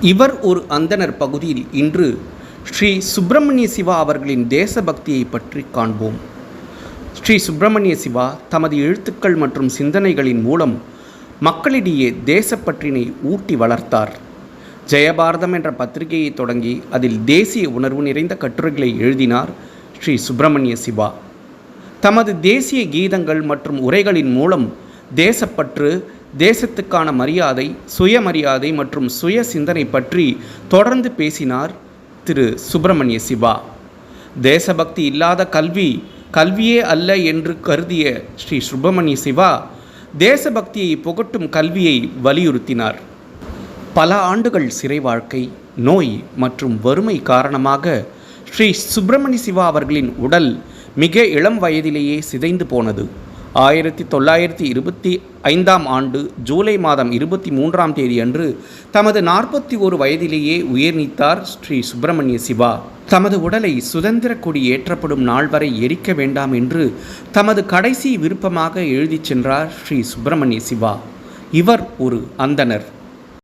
இவர் ஒரு அந்தணர் பகுதியில் இன்று ஸ்ரீ சுப்பிரமணிய சிவா அவர்களின் தேசபக்தியை பற்றி காண்போம். ஸ்ரீ சுப்பிரமணிய சிவா தமது எழுத்துக்கள் மற்றும் சிந்தனைகளின் மூலம் மக்களிடையே தேசப்பற்றினை ஊட்டி வளர்த்தார். ஜெயபாரதம் என்ற பத்திரிகையை தொடங்கி அதில் தேசிய உணர்வு நிறைந்த கட்டுரைகளை எழுதினார் ஸ்ரீ சுப்பிரமணிய சிவா. தமது தேசிய கீதங்கள் மற்றும் உரைகளின் மூலம் தேசப்பற்று, தேசத்துக்கான மரியாதை, சுயமரியாதை மற்றும் சுய சிந்தனை பற்றி தொடர்ந்து பேசினார் திரு சுப்பிரமணிய சிவா. தேசபக்தி இல்லாத கல்வி கல்வியே அல்ல என்று கருதிய ஸ்ரீ சுப்பிரமணிய சிவா தேசபக்தியை புகட்டும் கல்வியை வலியுறுத்தினார். பல ஆண்டுகள் சிறை வாழ்க்கை, நோய் மற்றும் வறுமை காரணமாக ஸ்ரீ சுப்பிரமணிய சிவா அவர்களின் உடல் மிக இளம் வயதிலேயே சிதைந்து போனது. 1925ஆம் ஆண்டு ஜூலை மாதம் 23ஆம் தேதி அன்று தமது 41 வயதிலேயே உயிர் நீத்தார் ஸ்ரீ சுப்பிரமணிய சிவா. தமது உடலை சுதந்திர கொடி ஏற்றப்படும் நாள் வரை எரிக்க வேண்டாம் என்று தமது கடைசி விருப்பமாக எழுதிச் சென்றார் ஸ்ரீ சுப்பிரமணிய சிவா. இவர் ஒரு அந்தணர்.